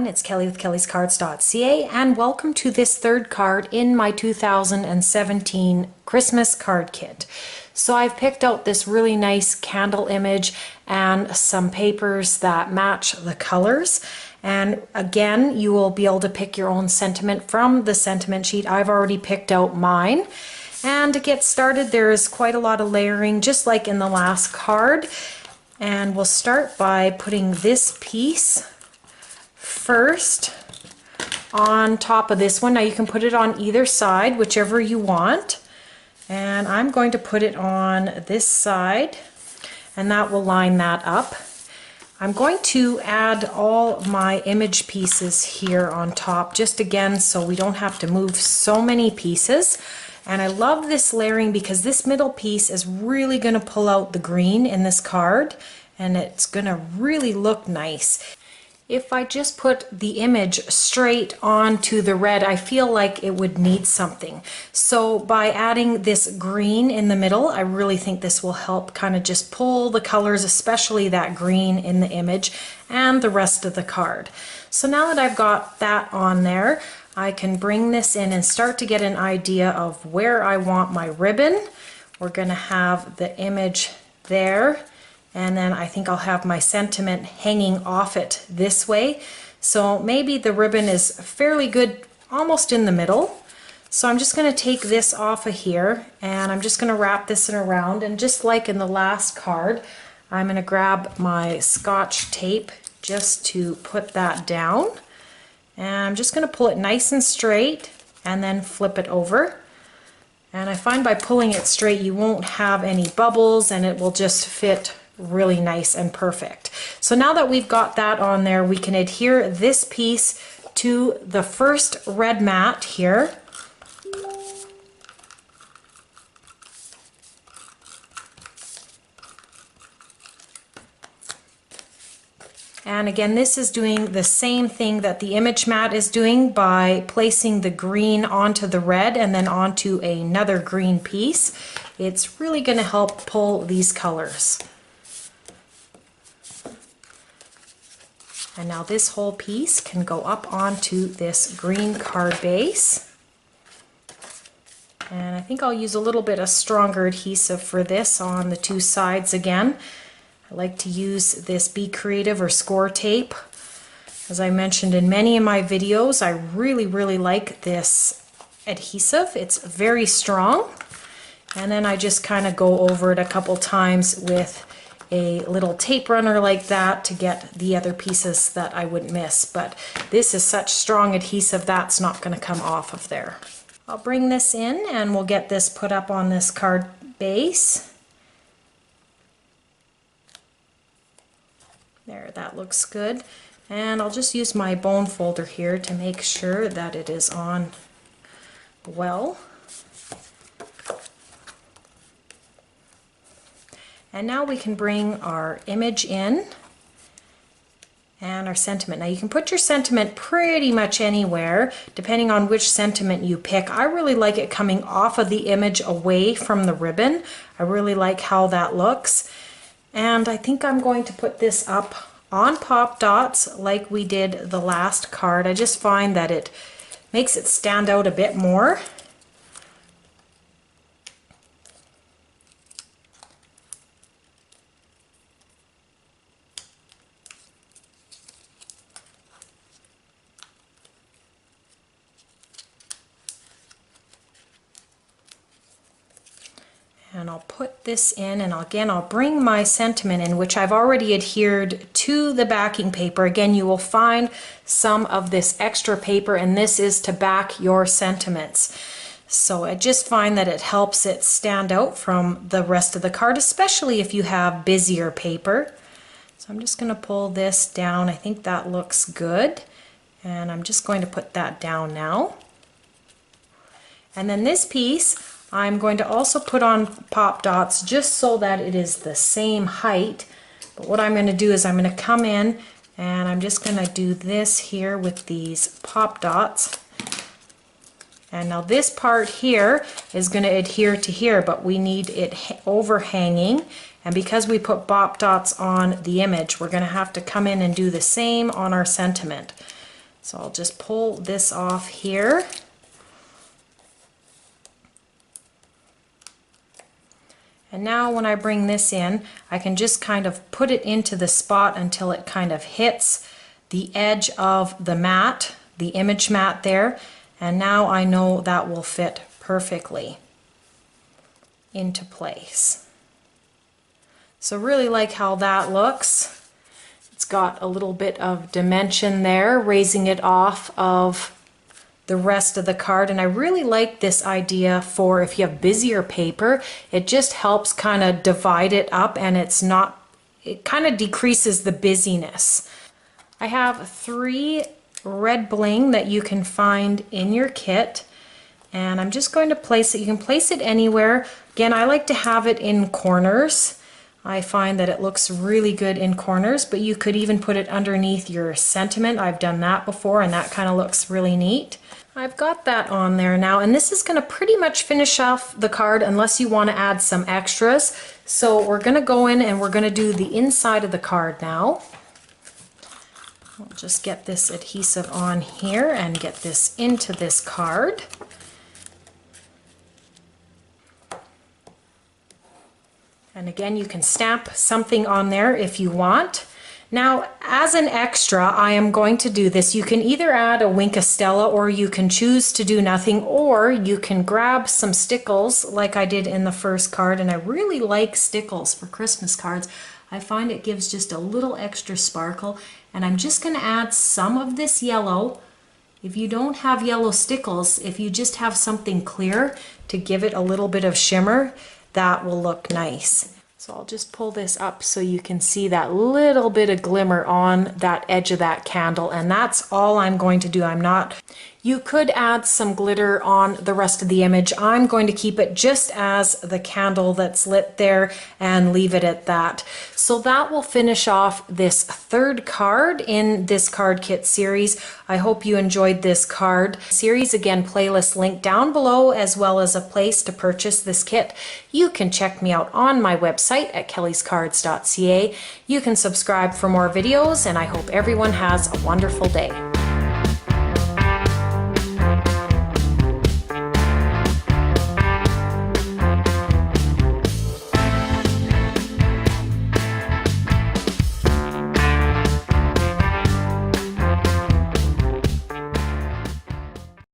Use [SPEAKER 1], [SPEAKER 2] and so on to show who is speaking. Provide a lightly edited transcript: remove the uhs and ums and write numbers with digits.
[SPEAKER 1] it's Kelly with kellyscards.ca and welcome to this third card in my 2017 Christmas card kit. So I've picked out this really nice candle image and some papers that match the colors, and again you will be able to pick your own sentiment from the sentiment sheet. I've already picked out mine. And to get started, there is quite a lot of layering just like in the last card. And we'll start by putting this piece first on top of this one. Now you can put it on either side, whichever you want. And I'm going to put it on this side, and that will line that up. I'm going to add all my image pieces here on top, just again so we don't have to move so many pieces. And I love this layering because this middle piece is really going to pull out the green in this card, and it's going to really look nice. If I just put the image straight onto the red, I feel like it would need something. So by adding this green in the middle, I really think this will help kind of just pull the colors, especially that green in the image and the rest of the card. So now that I've got that on there, I can bring this in and start to get an idea of where I want my ribbon. We're going to have the image there, and then I think I'll have my sentiment hanging off it this way. So maybe the ribbon is fairly good almost in the middle. So I'm just going to take this off of here, and I'm just going to wrap this in around, and just like in the last card, I'm going to grab my Scotch tape just to put that down. And I'm just going to pull it nice and straight and then flip it over. And I find by pulling it straight you won't have any bubbles, and it will just fit really nice and perfect. So now that we've got that on there, we can adhere this piece to the first red mat here. And again, this is doing the same thing that the image mat is doing by placing the green onto the red and then onto another green piece. It's really going to help pull these colors. And now this whole piece can go up onto this green card base. And I think I'll use a little bit of stronger adhesive for this on the two sides again. I like to use this Be Creative or Score tape. As I mentioned in many of my videos, I really like this adhesive. It's very strong. And then I just kind of go over it a couple times with a little tape runner like that to get the other pieces that I wouldn't miss. But this is such strong adhesive, that's not going to come off of there. I'll bring this in and we'll get this put up on this card base. There, that looks good. And I'll just use my bone folder here to make sure that it is on well. And now we can bring our image in and our sentiment. Now you can put your sentiment pretty much anywhere depending on which sentiment you pick. I really like it coming off of the image away from the ribbon. I really like how that looks. And I think I'm going to put this up on pop dots like we did the last card. I just find that it makes it stand out a bit more. And I'll put this in, and again I'll bring my sentiment in, which I've already adhered to the backing paper. Again, you will find some of this extra paper, and this is to back your sentiments. So I just find that it helps it stand out from the rest of the card, especially if you have busier paper. So I'm just going to pull this down. I think that looks good, and I'm just going to put that down now. And then this piece I'm going to also put on pop dots just so that it is the same height. But what I'm going to do is I'm going to come in and I'm just going to do this here with these pop dots. And now this part here is going to adhere to here, but we need it overhanging. And because we put pop dots on the image, we're going to have to come in and do the same on our sentiment. So I'll just pull this off here. And now when I bring this in, I can just kind of put it into the spot until it kind of hits the edge of the mat, the image mat there. And now I know that will fit perfectly into place. So really like how that looks. It's got a little bit of dimension there, raising it off of the rest of the card. And I really like this idea for if you have busier paper. It just helps kind of divide it up, and it kind of decreases the busyness. I have 3 red bling that you can find in your kit, and I'm just going to place it. You can place it anywhere. Again, I like to have it in corners. I find that it looks really good in corners, but you could even put it underneath your sentiment. I've done that before, and that kind of looks really neat. I've got that on there now, and this is going to pretty much finish off the card unless you want to add some extras. So we're going to go in and we're going to do the inside of the card now. I'll just get this adhesive on here and get this into this card. And again, you can stamp something on there if you want. Now, as an extra, I am going to do this. You can either add a Wink of Stella, or you can choose to do nothing, or you can grab some stickles like I did in the first card. And I really like stickles for Christmas cards. I find it gives just a little extra sparkle. And I'm just going to add some of this yellow. If you don't have yellow stickles, if you just have something clear to give it a little bit of shimmer, that will look nice. So I'll just pull this up so you can see that little bit of glimmer on that edge of that candle, and that's all I'm going to do. You could add some glitter on the rest of the image. I'm going to keep it just as the candle that's lit there and leave it at that. So that will finish off this 3rd card in this card kit series. I hope you enjoyed this card series. Again, playlist link down below, as well as a place to purchase this kit. You can check me out on my website at kellyscards.ca. You can subscribe for more videos, and I hope everyone has a wonderful day.